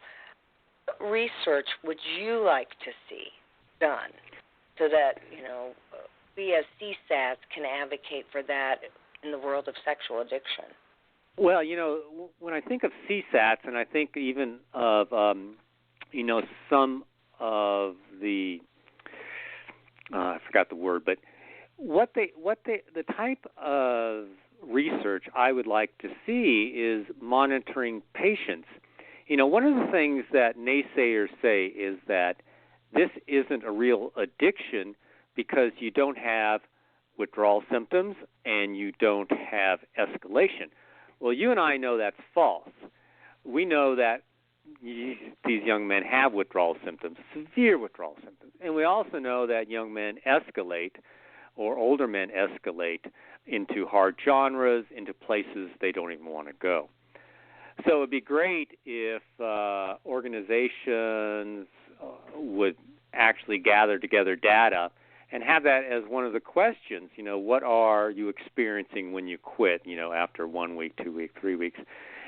what research would you like to see done so that, we as CSATs can advocate for that in the world of sexual addiction? Well, when I think of CSATs, and I think even of, some of the, I forgot the word, but the type of research I would like to see is monitoring patients. One of the things that naysayers say is that this isn't a real addiction because you don't have withdrawal symptoms and you don't have escalation. Well, you and I know that's false. We know that these young men have withdrawal symptoms, severe withdrawal symptoms. And we also know that young men escalate, or older men escalate, into hard genres, into places they don't even want to go. So it would be great if organizations would actually gather together data and have that as one of the questions. What are you experiencing when you quit, after 1 week, 2 weeks, 3 weeks,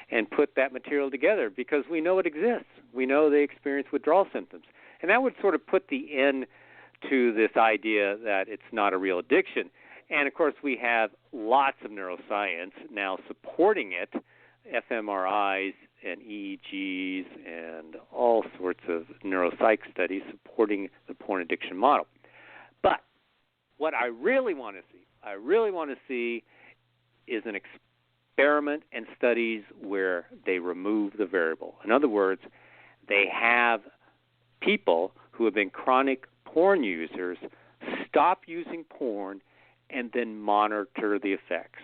and put that material together because we know it exists. We know they experience withdrawal symptoms. And that would sort of put the end to this idea that it's not a real addiction. And, of course, we have lots of neuroscience now supporting it, fMRIs and EEGs and all sorts of neuropsych studies supporting the porn addiction model. But what I really want to see is an experiment and studies where they remove the variable. In other words, they have people who have been chronic porn users stop using porn and then monitor the effects.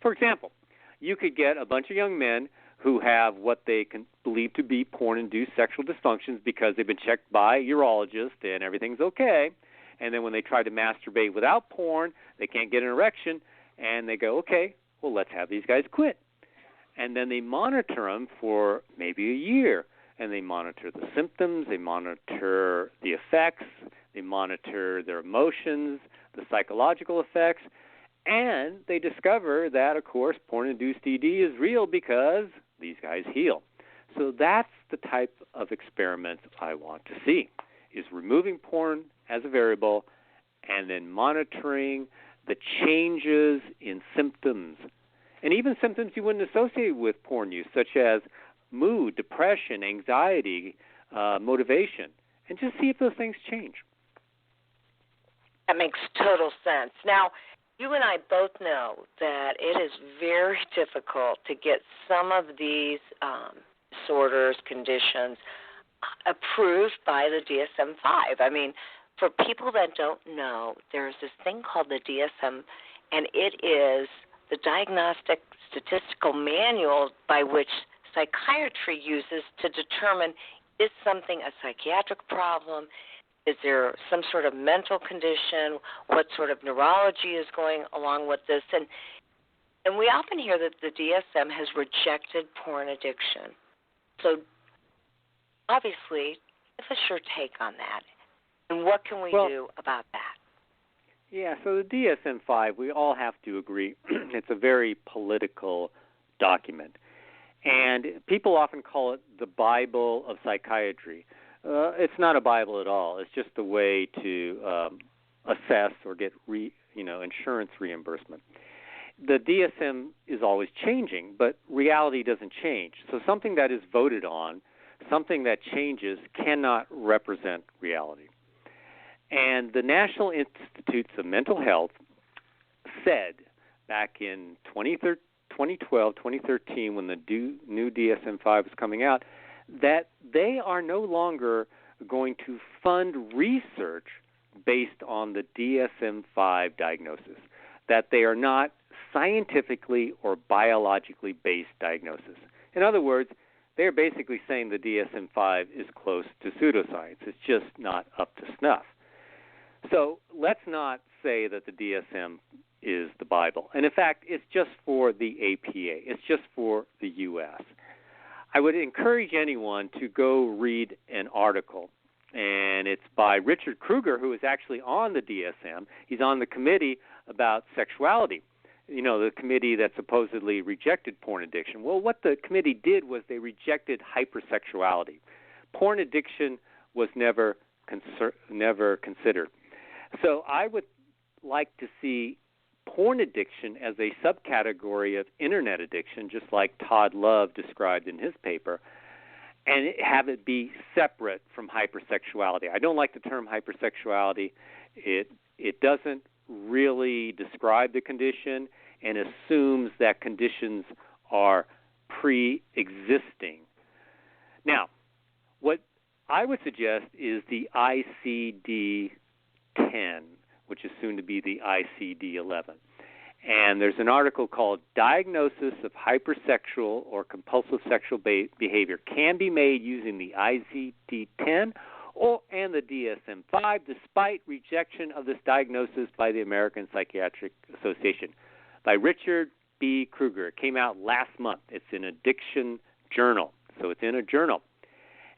For example, you could get a bunch of young men who have what they can believe to be porn-induced sexual dysfunctions because they've been checked by a urologist and everything's okay. And then when they try to masturbate without porn, they can't get an erection, and they go, okay, well, let's have these guys quit. And then they monitor them for maybe a year, and they monitor the symptoms, they monitor the effects, they monitor their emotions, the psychological effects, and they discover that, of course, porn-induced ED is real because these guys heal. So that's the type of experiments I want to see, is removing porn as a variable and then monitoring the changes in symptoms, and even symptoms you wouldn't associate with porn use, such as mood, depression, anxiety, motivation, and just see if those things change. That makes total sense. Now, you and I both know that it is very difficult to get some of these disorders, conditions approved by the DSM-5. I mean, for people that don't know, there's this thing called the DSM, and it is the Diagnostic Statistical Manual by which psychiatry uses to determine, is something a psychiatric problem? Is there some sort of mental condition? What sort of neurology is going along with this? And we often hear that the DSM has rejected porn addiction. So obviously, give us your take on that. And what can we do about that? Yeah, so the DSM-5, we all have to agree, it's a very political document. And people often call it the Bible of psychiatry. It's not a Bible at all. It's just a way to assess or get insurance reimbursement. The DSM is always changing, but reality doesn't change. So something that is voted on, something that changes, cannot represent reality. And the National Institutes of Mental Health said back in 2012, 2013, when the new DSM-5 was coming out, that they are no longer going to fund research based on the DSM-5 diagnosis, that they are not scientifically or biologically based diagnosis. In other words, they're basically saying the DSM-5 is close to pseudoscience. It's just not up to snuff. So let's not say that the DSM is the Bible. And in fact, it's just for the APA. It's just for the U.S. I would encourage anyone to go read an article, and it's by Richard Kruger, who is actually on the DSM. He's on the committee about sexuality, the committee that supposedly rejected porn addiction. Well, what the committee did was they rejected hypersexuality. Porn addiction was never considered. So I would like to see porn addiction as a subcategory of internet addiction, just like Todd Love described in his paper, and have it be separate from hypersexuality. I don't like the term hypersexuality. It doesn't really describe the condition and assumes that conditions are pre-existing. Now, what I would suggest is the ICD-10, which is soon to be the ICD-11. And there's an article called Diagnosis of Hypersexual or Compulsive Sexual Behavior Can Be Made Using the ICD-10 and the DSM-5 despite rejection of this diagnosis by the American Psychiatric Association by Richard B. Kruger. It came out last month. It's in Addiction Journal, so it's in a journal.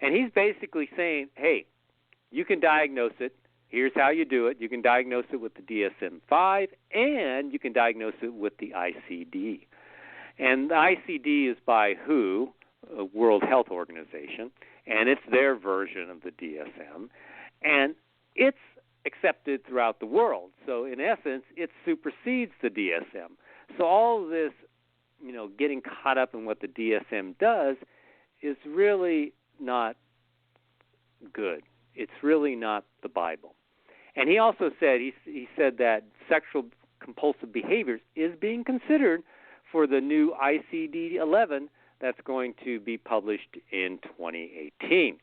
And he's basically saying, hey, you can diagnose it. Here's how you do it. You can diagnose it with the DSM-5, and you can diagnose it with the ICD. And the ICD is by WHO, World Health Organization, and it's their version of the DSM. And it's accepted throughout the world. So in essence, it supersedes the DSM. So all of this, getting caught up in what the DSM does is really not good. It's really not the Bible. And he also said, he said that sexual compulsive behaviors is being considered for the new ICD-11 that's going to be published in 2018.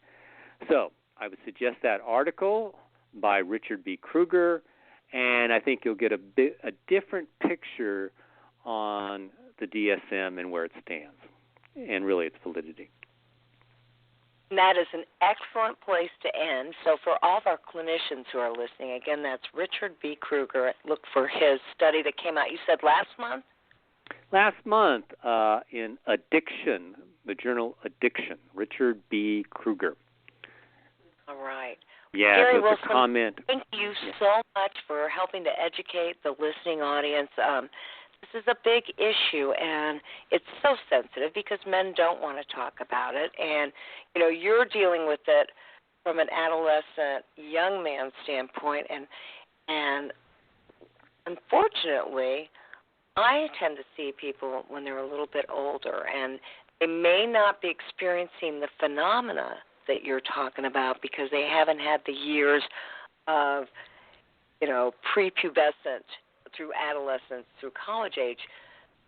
So I would suggest that article by Richard B. Kruger, and I think you'll get a different picture on the DSM and where it stands, and really its validity. That is an excellent place to end. So for all of our clinicians who are listening, again, that's Richard B. Kruger. Look for his study that came out, you said last month? Last month in Addiction, the journal Addiction, Richard B. Kruger. All right. Yeah, Gary just Wilson, a comment. Thank you so much for helping to educate the listening audience. This is a big issue, and it's so sensitive because men don't want to talk about it. And, you're dealing with it from an adolescent, young man standpoint. And unfortunately, I tend to see people when they're a little bit older, and they may not be experiencing the phenomena that you're talking about because they haven't had the years of, prepubescent through adolescence, through college age.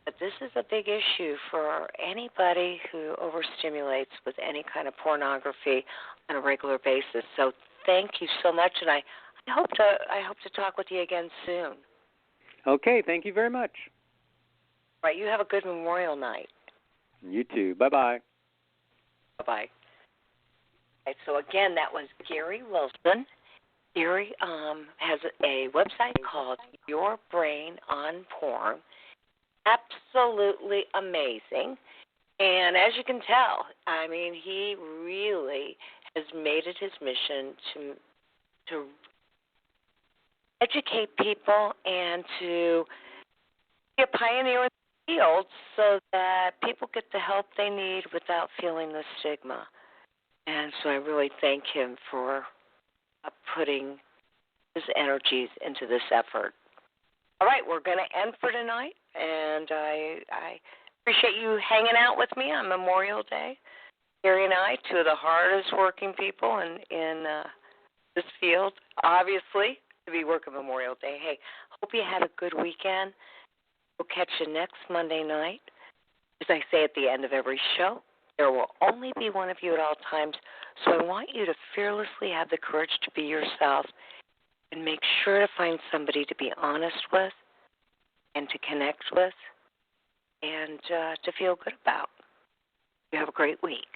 But this is a big issue for anybody who overstimulates with any kind of pornography on a regular basis. So thank you so much, and I hope to talk with you again soon. Okay, thank you very much. All right, you have a good Memorial night. You too. Bye-bye. Bye-bye. Right, so again, that was Gary Wilson. Gary has a website called Your Brain on Porn. Absolutely amazing. And as you can tell, he really has made it his mission to educate people and to be a pioneer in the field so that people get the help they need without feeling the stigma. And so I really thank him for putting his energies into this effort. All right, we're going to end for tonight, and I appreciate you hanging out with me on Memorial Day. Gary and I, two of the hardest working people in this field, obviously, to be working Memorial Day. Hey, hope you had a good weekend. We'll catch you next Monday night. As I say at the end of every show, there will only be one of you at all times, so I want you to fearlessly have the courage to be yourself and make sure to find somebody to be honest with and to connect with and to feel good about. You have a great week.